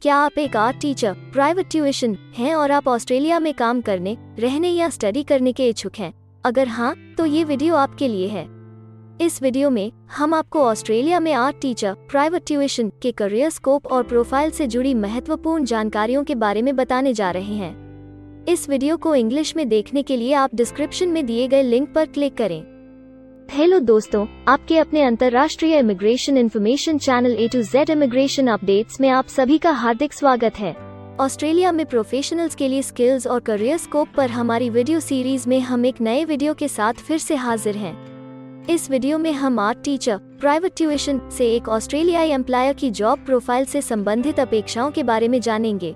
क्या आप एक आर्ट टीचर, प्राइवेट ट्यूशन हैं और आप ऑस्ट्रेलिया में काम करने, रहने या स्टडी करने के इच्छुक हैं? अगर हाँ, तो ये वीडियो आपके लिए है। इस वीडियो में हम आपको ऑस्ट्रेलिया में आर्ट टीचर, प्राइवेट ट्यूशन के करियर स्कोप और प्रोफाइल से जुड़ी महत्वपूर्ण जानकारियों के बारे में बताने जा रहे हैं। इस वीडियो को इंग्लिश में देखने के लिए आप डिस्क्रिप्शन में दिए गए लिंक पर क्लिक करें। हेलो दोस्तों, आपके अपने अंतर्राष्ट्रीय immigration information channel A to Z immigration updates में आप सभी का हार्दिक स्वागत है। ऑस्ट्रेलिया में प्रोफेशनल्स के लिए स्किल्स और करियर स्कोप पर हमारी वीडियो सीरीज में हम एक नए वीडियो के साथ फिर से हाजिर हैं। इस वीडियो में हम आर्ट टीचर, प्राइवेट ट्यूशन से एक ऑस्ट्रेलियाई एम्प्लॉयर की जॉब प्रोफाइल से संबंधित अपेक्षाओं के बारे में जानेंगे।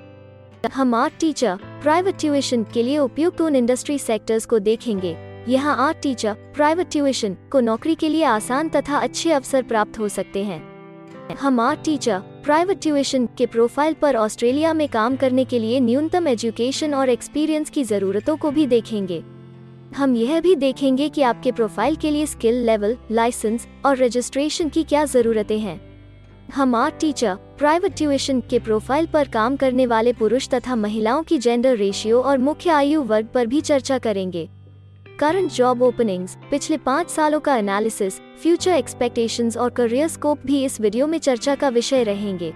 हम आर्ट टीचर, प्राइवेट ट्यूशन के लिए उपयुक्त उन इंडस्ट्री सेक्टर्स को देखेंगे। यहाँ आर्ट टीचर, प्राइवेट ट्यूशन को नौकरी के लिए आसान तथा अच्छे अवसर प्राप्त हो सकते हैं। हम आर्ट टीचर, प्राइवेट ट्यूशन के प्रोफाइल पर ऑस्ट्रेलिया में काम करने के लिए न्यूनतम एजुकेशन और एक्सपीरियंस की जरूरतों को भी देखेंगे। हम यह भी देखेंगे कि आपके प्रोफाइल के लिए स्किल लेवल, लाइसेंस और रजिस्ट्रेशन की क्या जरूरतें हैं। हम आर्ट टीचर, प्राइवेट ट्यूशन के प्रोफाइल पर काम करने वाले पुरुष तथा महिलाओं की जेंडर रेशियो और मुख्य आयु वर्ग पर भी चर्चा करेंगे। करंट जॉब ओपनिंग्स, पिछले 5 सालों का एनालिसिस, फ्यूचर एक्सपेक्टेशंस और करियर स्कोप भी इस वीडियो में चर्चा का विषय रहेंगे।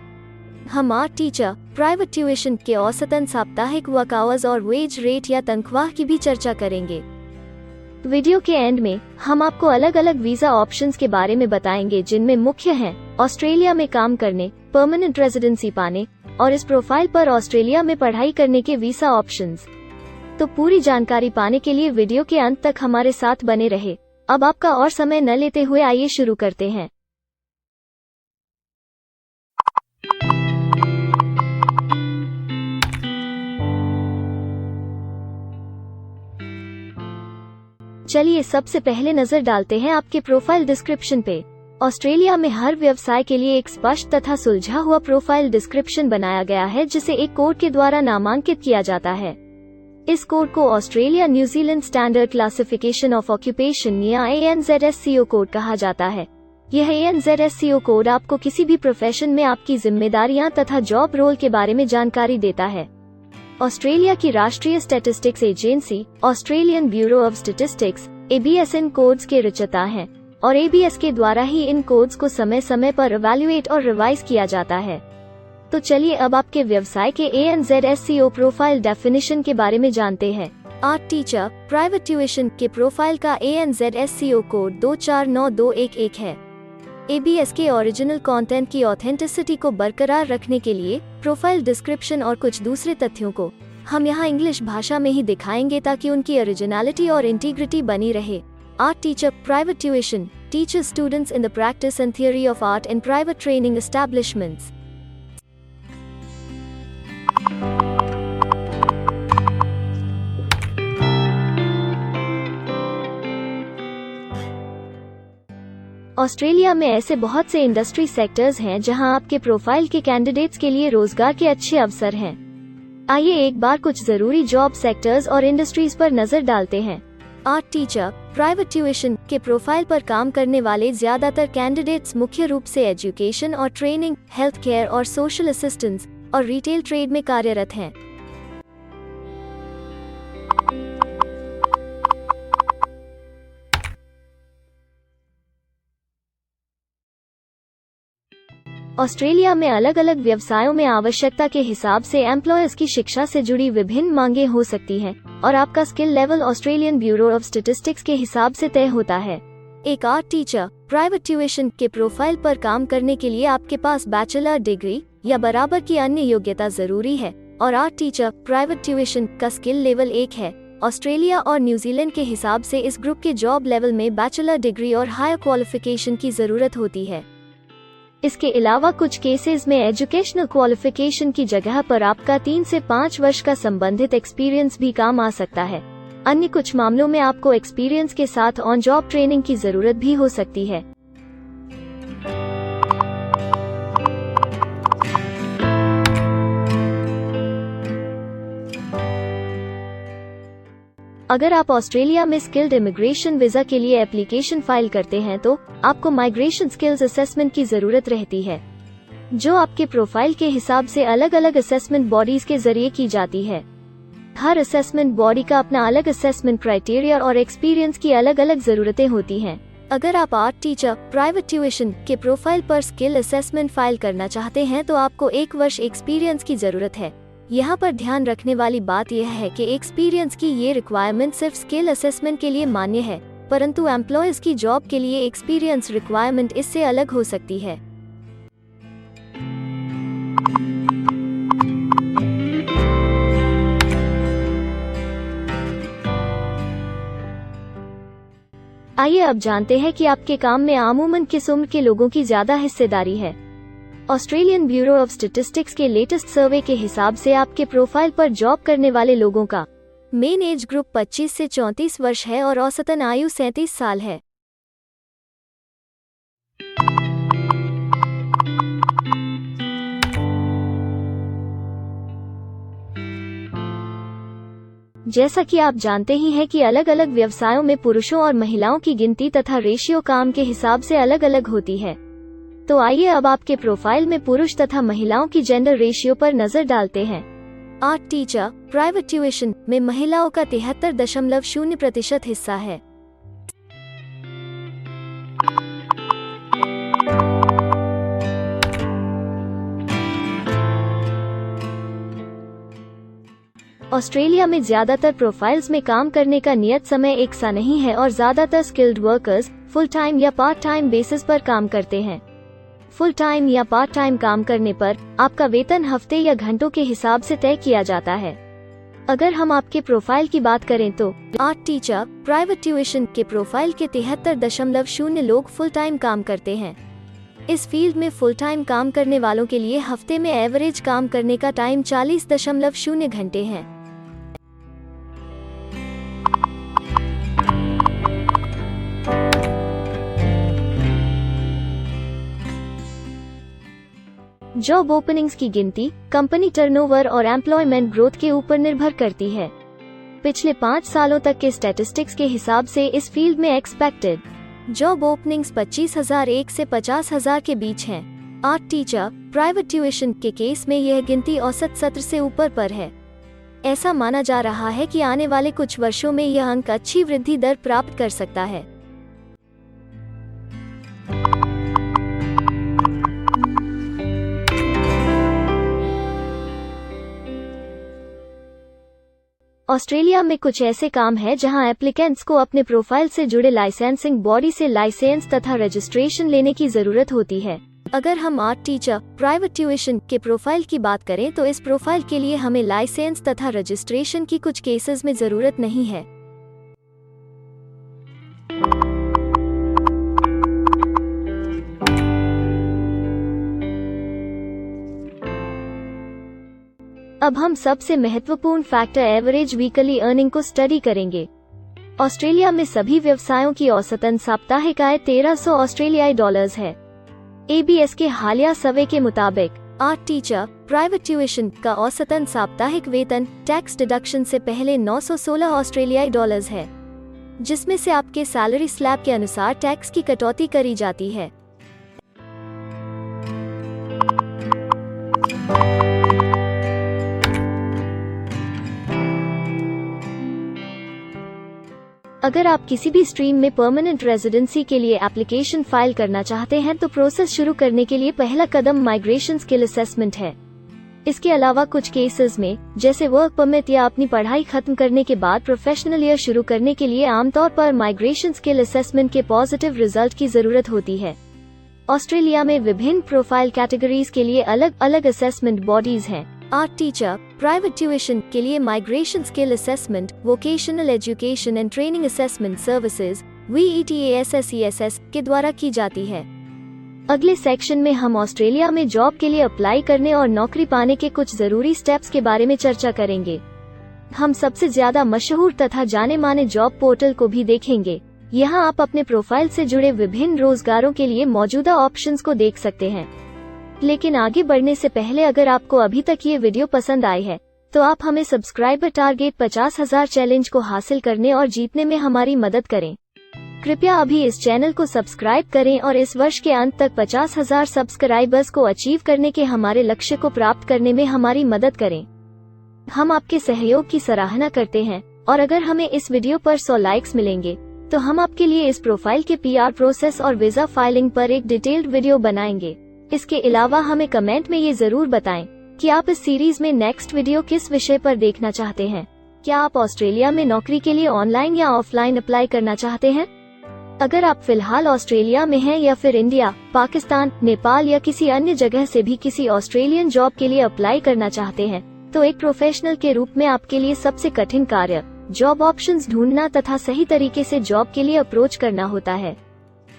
हम आर्ट टीचर, प्राइवेट ट्यूशन के औसतन साप्ताहिक वर्क आवर्स और वेज रेट या तनख्वाह की भी चर्चा करेंगे। वीडियो के एंड में हम आपको अलग अलग वीजा ऑप्शंस के बारे में बताएंगे, जिनमें मुख्य हैं ऑस्ट्रेलिया में काम करने, परमानेंट रेजिडेंसी पाने और इस प्रोफाइल पर ऑस्ट्रेलिया में पढ़ाई करने के वीजा ऑप्शंस। तो पूरी जानकारी पाने के लिए वीडियो के अंत तक हमारे साथ बने रहे। अब आपका और समय न लेते हुए आइए शुरू करते हैं। चलिए सबसे पहले नजर डालते हैं आपके प्रोफाइल डिस्क्रिप्शन पे। ऑस्ट्रेलिया में हर व्यवसाय के लिए एक स्पष्ट तथा सुलझा हुआ प्रोफाइल डिस्क्रिप्शन बनाया गया है, जिसे एक कोड के द्वारा नामांकित किया जाता है। इस कोड को Australia New Zealand standard classification of occupation या ANZSCO कोड कहा जाता है। यह ANZSCO कोड आपको किसी भी प्रोफेशन में आपकी जिम्मेदारियां तथा जॉब रोल के बारे में जानकारी देता है। ऑस्ट्रेलिया की राष्ट्रीय statistics agency, Australian bureau of statistics, ABS in codes के रचयिता हैं और ABS के द्वारा ही इन कोड्स को समय समय पर इवैल्यूएट और रिवाइज किया जाता है। तो चलिए अब आपके व्यवसाय के ANZSCO प्रोफाइल डेफिनेशन के बारे में जानते हैं। आर्ट टीचर, प्राइवेट ट्यूशन के प्रोफाइल का ANZSCO कोड 249211 है। ABS के ओरिजिनल कंटेंट की ऑथेंटिसिटी को बरकरार रखने के लिए प्रोफाइल डिस्क्रिप्शन और कुछ दूसरे तथ्यों को हम यहाँ इंग्लिश भाषा में ही दिखाएंगे, ताकि उनकी ओरिजिनलिटी और इंटीग्रिटी बनी रहे। Art teacher, private tuition teachers students in the practice and theory of art in private training establishments. Australia में ऐसे बहुत से इंडस्ट्री सेक्टर्स हैं जहां आपके प्रोफाइल के कैंडिडेट्स के लिए रोजगार के अच्छे अवसर हैं। आइए एक बार कुछ जरूरी जॉब सेक्टर्स और इंडस्ट्रीज पर नजर डालते हैं। आर्ट टीचर, प्राइवेट ट्यूशन के प्रोफाइल पर काम करने वाले ज्यादातर कैंडिडेट्स मुख्य रूप से एजुकेशन और ट्रेनिंग, हेल्थ केयर और सोशल असिस्टेंस और रिटेल ट्रेड में कार्यरत हैं। ऑस्ट्रेलिया में अलग अलग व्यवसायों में आवश्यकता के हिसाब से एम्प्लॉयर्स की शिक्षा से जुड़ी विभिन्न मांगें हो सकती हैं और आपका skill level Australian bureau of statistics के हिसाब से तय होता है। एक आर्ट टीचर, प्राइवेट ट्यूशन के प्रोफाइल पर काम करने के लिए आपके पास बैचलर डिग्री या बराबर की अन्य योग्यता जरूरी है और आर्ट टीचर, प्राइवेट ट्यूशन का स्किल लेवल 1 है। ऑस्ट्रेलिया और न्यूजीलैंड के हिसाब से इस ग्रुप के जॉब लेवल में बैचलर डिग्री और हायर क्वालिफिकेशन की जरूरत होती है। इसके अलावा कुछ केसेस में एजुकेशनल क्वालिफिकेशन की जगह पर आपका 3 से 5 वर्ष का संबंधित एक्सपीरियंस भी काम आ सकता है। अन्य कुछ मामलों में आपको एक्सपीरियंस के साथ ऑन जॉब ट्रेनिंग की जरूरत भी हो सकती है। अगर आप ऑस्ट्रेलिया में स्किल्ड इमिग्रेशन वीजा के लिए एप्लीकेशन फाइल करते हैं तो आपको माइग्रेशन स्किल्स असेसमेंट की जरूरत रहती है। जो आपके प्रोफाइल के हिसाब से अलग अलग असेसमेंट बॉडीज के जरिए की जाती है। हर असेसमेंट बॉडी का अपना अलग असेसमेंट क्राइटेरिया और एक्सपीरियंस की अलग अलग जरूरतें होती हैं। अगर आप आर्ट टीचर प्राइवेट ट्यूशन के प्रोफाइल पर स्किल असेसमेंट फाइल करना चाहते हैं तो आपको 1 वर्ष एक्सपीरियंस की जरूरत है। यहाँ पर ध्यान रखने वाली बात यह है कि एक्सपीरियंस की ये रिक्वायरमेंट सिर्फ स्किल असेसमेंट के लिए मान्य है, परंतु एम्प्लॉयज की जॉब के लिए एक्सपीरियंस रिक्वायरमेंट इससे अलग हो सकती है। आइए अब जानते हैं कि आपके काम में आमूमन किस उम्र के लोगों की ज्यादा हिस्सेदारी है। ऑस्ट्रेलियन ब्यूरो ऑफ स्टैटिस्टिक्स के लेटेस्ट सर्वे के हिसाब से आपके प्रोफाइल पर जॉब करने वाले लोगों का मेन एज ग्रुप 25 से 34 वर्ष है और औसतन आयु 37 साल है। जैसा कि आप जानते ही हैं कि अलग अलग व्यवसायों में पुरुषों और महिलाओं की गिनती तथा रेशियो काम के हिसाब से अलग अलग होती है। तो आइए अब आपके प्रोफाइल में पुरुष तथा महिलाओं की जेंडर रेशियो पर नजर डालते हैं। आर्ट टीचर प्राइवेट ट्यूशन में महिलाओं का 73.0% हिस्सा है। ऑस्ट्रेलिया में ज्यादातर प्रोफाइल्स में काम करने का नियत समय एक सा नहीं है और ज्यादातर स्किल्ड वर्कर्स फुल टाइम या पार्ट टाइम बेसिस पर काम करते हैं। फुल टाइम या पार्ट टाइम काम करने पर आपका वेतन हफ्ते या घंटों के हिसाब से तय किया जाता है। अगर हम आपके प्रोफाइल की बात करें तो आर्ट टीचर प्राइवेट ट्यूशन के प्रोफाइल के 73.0 लोग फुल टाइम काम करते हैं। इस फील्ड में फुल टाइम काम करने वालों के लिए हफ्ते में एवरेज काम करने का टाइम 40.0 घंटे है। जॉब ओपनिंग्स की गिनती कंपनी टर्नओवर और एम्प्लॉयमेंट ग्रोथ के ऊपर निर्भर करती है। पिछले 5 सालों तक के स्टैटिस्टिक्स के हिसाब से इस फील्ड में एक्सपेक्टेड जॉब ओपनिंग्स 25,001 से 50,000 के बीच हैं। आर्ट टीचर प्राइवेट ट्यूशन के केस में यह गिनती औसत सत्र से ऊपर पर है। ऐसा माना जा रहा है कि आने वाले कुछ वर्षों में यह अंक अच्छी वृद्धि दर प्राप्त कर सकता है। ऑस्ट्रेलिया में कुछ ऐसे काम हैं जहां एप्लीकेंट्स को अपने प्रोफाइल से जुड़े लाइसेंसिंग बॉडी से लाइसेंस तथा रजिस्ट्रेशन लेने की जरूरत होती है। अगर हम आर्ट टीचर प्राइवेट ट्यूशन के प्रोफाइल की बात करें तो इस प्रोफाइल के लिए हमें लाइसेंस तथा रजिस्ट्रेशन की कुछ केसेस में जरूरत नहीं है। अब हम सबसे महत्वपूर्ण फैक्टर एवरेज वीकली अर्निंग को स्टडी करेंगे। ऑस्ट्रेलिया में सभी व्यवसायों की औसतन साप्ताहिक आय 1300 ऑस्ट्रेलियाई डॉलर्स है। ABS के हालिया सर्वे के मुताबिक आर्ट टीचर प्राइवेट ट्यूशन का औसतन साप्ताहिक वेतन टैक्स डिडक्शन से पहले 916 ऑस्ट्रेलियाई डॉलर्स है, जिसमें से आपके सैलरी स्लैब के अनुसार टैक्स की कटौती करी जाती है। अगर आप किसी भी स्ट्रीम में परमानेंट रेजिडेंसी के लिए एप्लीकेशन फाइल करना चाहते हैं तो प्रोसेस शुरू करने के लिए पहला कदम माइग्रेशन स्किल असेसमेंट है। इसके अलावा कुछ केसेस में जैसे वर्क परमिट या अपनी पढ़ाई खत्म करने के बाद प्रोफेशनल ईयर शुरू करने के लिए आमतौर पर माइग्रेशन स्किल असेसमेंट के पॉजिटिव रिजल्ट की जरूरत होती है। ऑस्ट्रेलिया में विभिन्न प्रोफाइल कैटेगरीज के लिए अलग अलग असेसमेंट बॉडीज हैं। आर्ट टीचर प्राइवेट ट्यूशन के लिए migration skill assessment vocational education and training assessment services VETASSESS के द्वारा की जाती है। अगले सेक्शन में हम ऑस्ट्रेलिया में जॉब के लिए अप्लाई करने और नौकरी पाने के कुछ जरूरी स्टेप्स के बारे में चर्चा करेंगे। हम सबसे ज्यादा मशहूर तथा जाने माने जॉब पोर्टल को भी देखेंगे। यहाँ आप अपने प्रोफाइल से जुड़े विभिन्न रोजगारों के लिए मौजूदा ऑप्शंस को देख सकते हैं। लेकिन आगे बढ़ने से पहले अगर आपको अभी तक ये वीडियो पसंद आई है तो आप हमें सब्सक्राइबर टारगेट 50,000 चैलेंज को हासिल करने और जीतने में हमारी मदद करें। कृपया अभी इस चैनल को सब्सक्राइब करें और इस वर्ष के अंत तक 50,000 सब्सक्राइबर्स को अचीव करने के हमारे लक्ष्य को प्राप्त करने में हमारी मदद करें। हम आपके सहयोग की सराहना करते हैं और अगर हमें इस वीडियो पर 100 लाइक्स मिलेंगे तो हम आपके लिए इस प्रोफाइल के PR प्रोसेस और वीजा फाइलिंग पर एक डिटेल्ड वीडियो बनाएंगे। इसके अलावा हमें कमेंट में ये जरूर बताएं कि आप इस सीरीज में नेक्स्ट वीडियो किस विषय पर देखना चाहते हैं। क्या आप ऑस्ट्रेलिया में नौकरी के लिए ऑनलाइन या ऑफलाइन अप्लाई करना चाहते हैं? अगर आप फिलहाल ऑस्ट्रेलिया में हैं या फिर इंडिया, पाकिस्तान, नेपाल या किसी अन्य जगह से भी किसी ऑस्ट्रेलियन जॉब के लिए अप्लाई करना चाहते हैं तो एक प्रोफेशनल के रूप में आपके लिए सबसे कठिन कार्य जॉब ऑप्शंस ढूंढना तथा सही तरीके से जॉब के लिए अप्रोच करना होता है।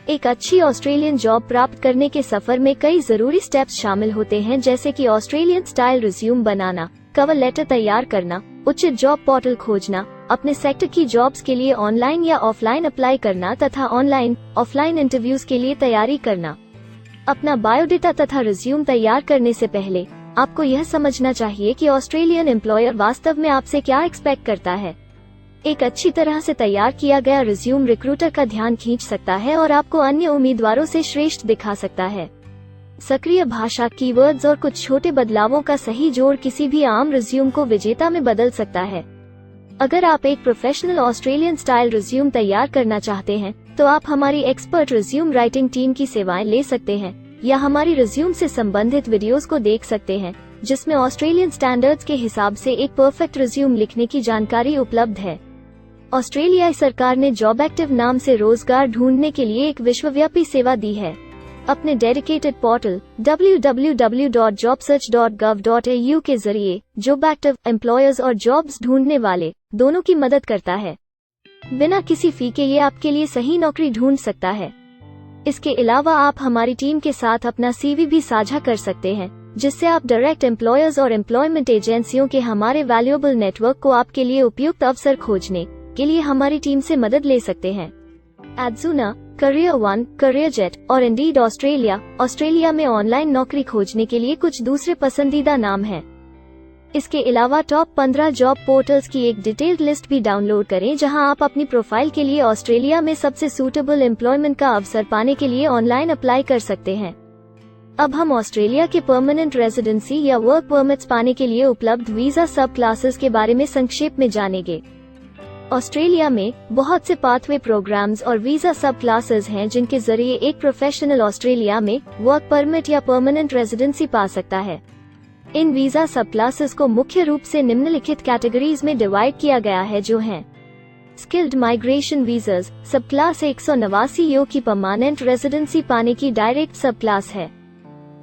एक अच्छी ऑस्ट्रेलियन जॉब प्राप्त करने के सफर में कई जरूरी स्टेप्स शामिल होते हैं, जैसे कि ऑस्ट्रेलियन स्टाइल रिज्यूम बनाना, कवर लेटर तैयार करना, उचित जॉब पोर्टल खोजना, अपने सेक्टर की जॉब्स के लिए ऑनलाइन या ऑफलाइन अप्लाई करना तथा ऑनलाइन ऑफलाइन इंटरव्यूज के लिए तैयारी करना। अपना बायोडेटा तथा रिज्यूम तैयार करने से पहले आपको यह समझना चाहिए कि ऑस्ट्रेलियन एम्प्लॉयर वास्तव में आपसे क्या एक्सपेक्ट करता है। एक अच्छी तरह से तैयार किया गया रिज्यूम रिक्रूटर का ध्यान खींच सकता है और आपको अन्य उम्मीदवारों से श्रेष्ठ दिखा सकता है। सक्रिय भाषा, कीवर्ड्स और कुछ छोटे बदलावों का सही जोड़ किसी भी आम रिज्यूम को विजेता में बदल सकता है। अगर आप एक प्रोफेशनल ऑस्ट्रेलियन स्टाइल रिज्यूम तैयार करना चाहते हैं तो आप हमारी एक्सपर्ट रिज्यूम राइटिंग टीम की सेवाएं ले सकते हैं या हमारी रिज्यूम से संबंधित वीडियोस को देख सकते हैं, जिसमें ऑस्ट्रेलियन स्टैंडर्ड्स के हिसाब से एक परफेक्ट रिज्यूम लिखने की जानकारी उपलब्ध है। ऑस्ट्रेलियाई सरकार ने जॉब एक्टिव नाम से रोजगार ढूंढने के लिए एक विश्वव्यापी सेवा दी है। अपने डेडिकेटेड पोर्टल www.jobsearch.gov.au के जरिए जॉब एक्टिव एम्प्लॉयर्स और जॉब्स ढूंढने वाले दोनों की मदद करता है। बिना किसी फी के ये आपके लिए सही नौकरी ढूंढ सकता है। इसके अलावा आप हमारी टीम के साथ अपना CV भी साझा कर सकते हैं, जिससे आप डायरेक्ट एम्प्लॉयर्स और एम्प्लॉयमेंट एजेंसियों के हमारे वैल्यूएबल नेटवर्क को आपके लिए उपयुक्त अवसर खोजने के लिए हमारी टीम से मदद ले सकते हैं। एडजुना, करियर वन, करियरजेट और इंडीड ऑस्ट्रेलिया में ऑनलाइन नौकरी खोजने के लिए कुछ दूसरे पसंदीदा नाम हैं। इसके अलावा टॉप 15 जॉब पोर्टल्स की एक डिटेल्ड लिस्ट भी डाउनलोड करें, जहां आप अपनी प्रोफाइल के लिए ऑस्ट्रेलिया में सबसे सूटेबल एम्प्लॉयमेंट का अवसर पाने के लिए ऑनलाइन अप्लाई कर सकते हैं। अब हम ऑस्ट्रेलिया के परमानेंट रेजिडेंसी या वर्क परमिट्स पाने के लिए उपलब्ध वीजा सब क्लासेस के बारे में संक्षेप में जानेंगे। ऑस्ट्रेलिया में बहुत से पाथवे प्रोग्राम्स और वीजा सब क्लासेस हैं, जिनके जरिए एक प्रोफेशनल ऑस्ट्रेलिया में वर्क परमिट या परमानेंट रेजिडेंसी पा सकता है। इन वीजा सब क्लासेस को मुख्य रूप से निम्नलिखित कैटेगरीज में डिवाइड किया गया है, जो हैं स्किल्ड माइग्रेशन वीजास सब क्लास 189 यो की परमानेंट रेजिडेंसी पाने की डायरेक्ट सब क्लास है।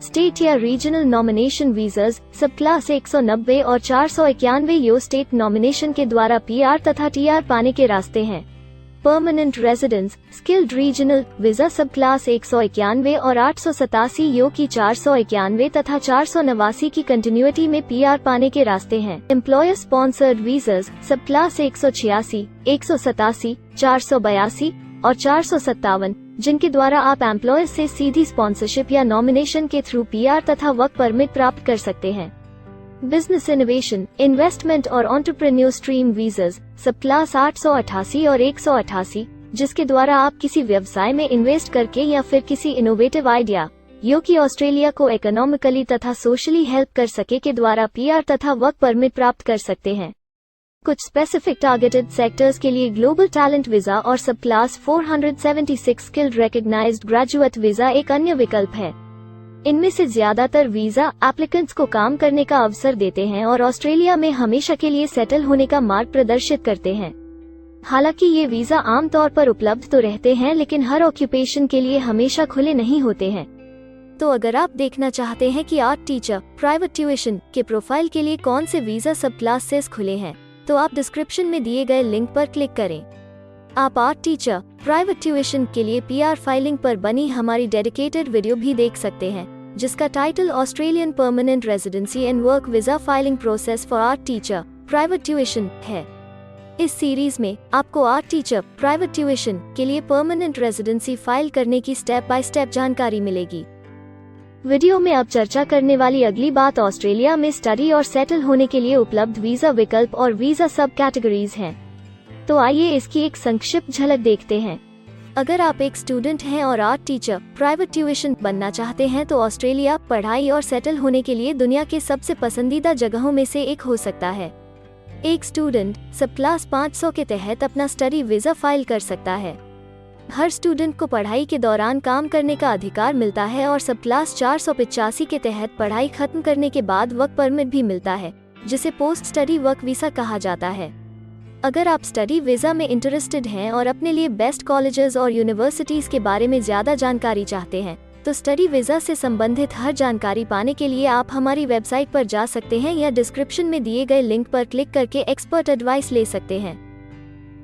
स्टेट या रीजनल नॉमिनेशन वीजास सब क्लास 190 और 491 यो स्टेट नॉमिनेशन के द्वारा PR तथा TR पाने के रास्ते हैं। Permanent residence skilled regional visa सब क्लास 191 और 887 यो की 491 तथा 489 की कंटिन्यूटी में PR पाने के रास्ते हैं। एम्प्लॉयर स्पॉन्सर्ड वीजास सब क्लास 186, 187, 482 और 457, जिनके द्वारा आप एम्प्लॉयर से सीधी स्पॉन्सरशिप या नॉमिनेशन के थ्रू PR तथा वर्क परमिट प्राप्त कर सकते हैं। बिजनेस इनोवेशन, इन्वेस्टमेंट और एंटरप्रेन्योर स्ट्रीम वीजास सब क्लास 888 और 188, जिसके द्वारा आप किसी व्यवसाय में इन्वेस्ट करके या फिर किसी इनोवेटिव आइडिया यो कि ऑस्ट्रेलिया को इकोनॉमिकली तथा सोशली हेल्प कर सके के द्वारा PR तथा वर्क परमिट प्राप्त कर सकते हैं। कुछ स्पेसिफिक टारगेटेड सेक्टर्स के लिए ग्लोबल टैलेंट वीजा और subclass 476 skilled recognised graduate visa एक अन्य विकल्प है। इनमें से ज्यादातर वीजा एप्लीकेंट्स को काम करने का अवसर देते हैं और ऑस्ट्रेलिया में हमेशा के लिए सेटल होने का मार्ग प्रदर्शित करते हैं। हालांकि ये वीजा आमतौर पर उपलब्ध तो रहते हैं, लेकिन हर ऑक्यूपेशन के लिए हमेशा खुले नहीं होते हैं। तो अगर आप देखना चाहते हैं कि आर्ट टीचर प्राइवेट ट्यूशन के प्रोफाइल के लिए कौन से वीजा सब क्लासेस खुले हैं, तो आप डिस्क्रिप्शन में दिए गए लिंक पर क्लिक करें। आप आर्ट टीचर प्राइवेट ट्यूशन के लिए PR फाइलिंग पर बनी हमारी डेडिकेटेड वीडियो भी देख सकते हैं, जिसका title Australian permanent residency and work visa filing process for art teacher private tuition है। इस सीरीज में आपको आर्ट टीचर प्राइवेट ट्यूशन के लिए परमानेंट रेजिडेंसी फाइल करने की स्टेप बाय स्टेप जानकारी मिलेगी। वीडियो में अब चर्चा करने वाली अगली बात ऑस्ट्रेलिया में स्टडी और सेटल होने के लिए उपलब्ध वीजा विकल्प और वीजा सब कैटेगरीज हैं। तो आइए इसकी एक संक्षिप्त झलक देखते हैं। अगर आप एक स्टूडेंट हैं और आर्ट टीचर, प्राइवेट ट्यूशन बनना चाहते हैं तो ऑस्ट्रेलिया पढ़ाई और सेटल होने के लिए दुनिया के सबसे पसंदीदा जगहों में से एक हो सकता है। एक स्टूडेंट सब क्लास 500 के तहत अपना स्टडी वीज़ा फाइल कर सकता है। हर स्टूडेंट को पढ़ाई के दौरान काम करने का अधिकार मिलता है और सब क्लास 485 के तहत पढ़ाई खत्म करने के बाद वर्क परमिट भी मिलता है, जिसे पोस्ट स्टडी वर्क वीज़ा कहा जाता है। अगर आप स्टडी वीज़ा में इंटरेस्टेड हैं और अपने लिए बेस्ट कॉलेजेस और यूनिवर्सिटीज़ के बारे में ज़्यादा जानकारी चाहते हैं, तो स्टडी वीज़ा से संबंधित हर जानकारी पाने के लिए आप हमारी वेबसाइट पर जा सकते हैं या डिस्क्रिप्शन में दिए गए लिंक पर क्लिक करके एक्सपर्ट एडवाइस ले सकते हैं।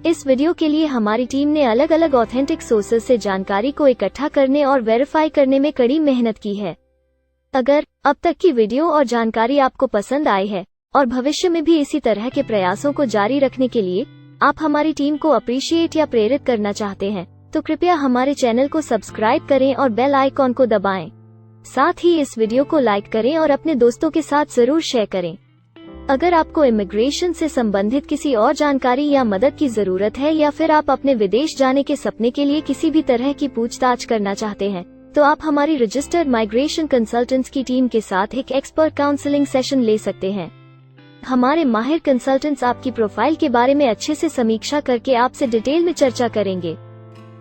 इस वीडियो के लिए हमारी टीम ने अलग अलग ऑथेंटिक सोर्सेज से जानकारी को इकट्ठा करने और वेरीफाई करने में कड़ी मेहनत की है। अगर अब तक की वीडियो और जानकारी आपको पसंद आई है और भविष्य में भी इसी तरह के प्रयासों को जारी रखने के लिए आप हमारी टीम को अप्रिशिएट या प्रेरित करना चाहते हैं, तो कृपया हमारे चैनल को सब्सक्राइब करें और बेल आइकॉन को दबाएं। साथ ही इस वीडियो को लाइक करें और अपने दोस्तों के साथ जरूर शेयर करें। अगर आपको इमिग्रेशन से संबंधित किसी और जानकारी या मदद की जरूरत है या फिर आप अपने विदेश जाने के सपने के लिए किसी भी तरह की पूछताछ करना चाहते हैं, तो आप हमारी रजिस्टर्ड माइग्रेशन कंसल्टेंट्स की टीम के साथ एक एक्सपर्ट काउंसलिंग सेशन ले सकते हैं। हमारे माहिर कंसल्टेंट्स आपकी प्रोफाइल के बारे में अच्छे से समीक्षा करके आपसे डिटेल में चर्चा करेंगे।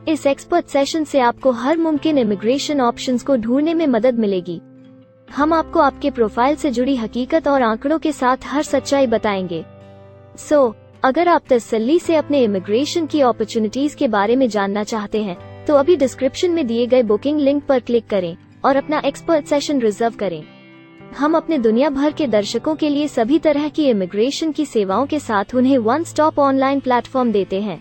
इस एक्सपर्ट सेशन से आपको हर मुमकिन इमिग्रेशन ऑप्शंस को ढूंढने में मदद मिलेगी। हम आपको आपके प्रोफाइल से जुड़ी हकीकत और आंकड़ों के साथ हर सच्चाई बताएंगे। अगर आप तसल्ली से अपने इमिग्रेशन की अपॉर्चुनिटीज के बारे में जानना चाहते हैं, तो अभी डिस्क्रिप्शन में दिए गए बुकिंग लिंक पर क्लिक करें और अपना एक्सपर्ट सेशन रिजर्व करें। हम अपने दुनिया भर के दर्शकों के लिए सभी तरह की इमिग्रेशन की सेवाओं के साथ उन्हें वन स्टॉप ऑनलाइन प्लेटफॉर्म देते हैं।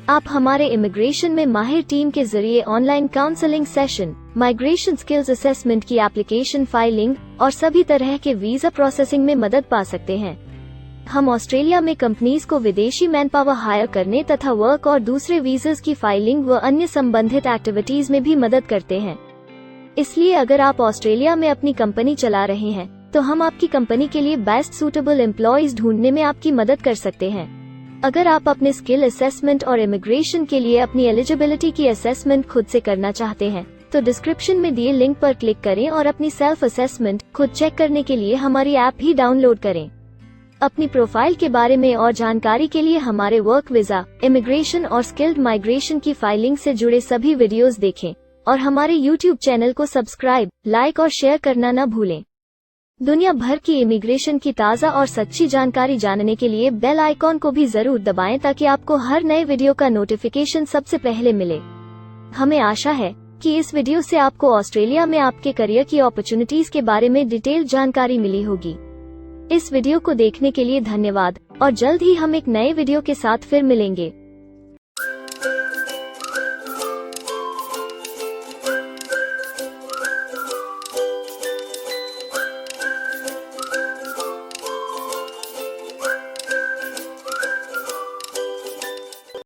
आप हमारे इमिग्रेशन में माहिर टीम के जरिए online counselling session, migration skills assessment की एप्लीकेशन फाइलिंग और सभी तरह के वीजा प्रोसेसिंग में मदद पा सकते हैं। हम ऑस्ट्रेलिया में कंपनीज को विदेशी मैन पावर हायर करने तथा वर्क और दूसरे वीजास की फाइलिंग व अन्य संबंधित एक्टिविटीज में भी मदद करते हैं। इसलिए अगर आप ऑस्ट्रेलिया में अपनी कंपनी चला रहे हैं, तो हम आपकी कंपनी के लिए बेस्ट सूटेबल एम्प्लॉयज ढूंढने में आपकी मदद कर सकते हैं। अगर आप अपने स्किल असेसमेंट और इमिग्रेशन के लिए अपनी एलिजिबिलिटी की असेसमेंट खुद से करना चाहते हैं, तो डिस्क्रिप्शन में दिए लिंक पर क्लिक करें और अपनी सेल्फ असेसमेंट खुद चेक करने के लिए हमारी ऐप ही डाउनलोड करें। अपनी प्रोफाइल के बारे में और जानकारी के लिए हमारे वर्क वीजा, इमिग्रेशन और स्किल्ड माइग्रेशन की फाइलिंग से जुड़े सभी वीडियोस देखें और हमारे YouTube चैनल को सब्सक्राइब, लाइक और शेयर करना न भूलें। दुनिया भर की इमिग्रेशन की ताज़ा और सच्ची जानकारी जानने के लिए बेल आइकॉन को भी जरूर दबाएं ताकि आपको हर नए वीडियो का नोटिफिकेशन सबसे पहले मिले। हमें आशा है कि इस वीडियो से आपको ऑस्ट्रेलिया में आपके करियर की अपॉर्चुनिटीज के बारे में डिटेल जानकारी मिली होगी। इस वीडियो को देखने के लिए धन्यवाद और जल्द ही हम एक नए वीडियो के साथ फिर मिलेंगे।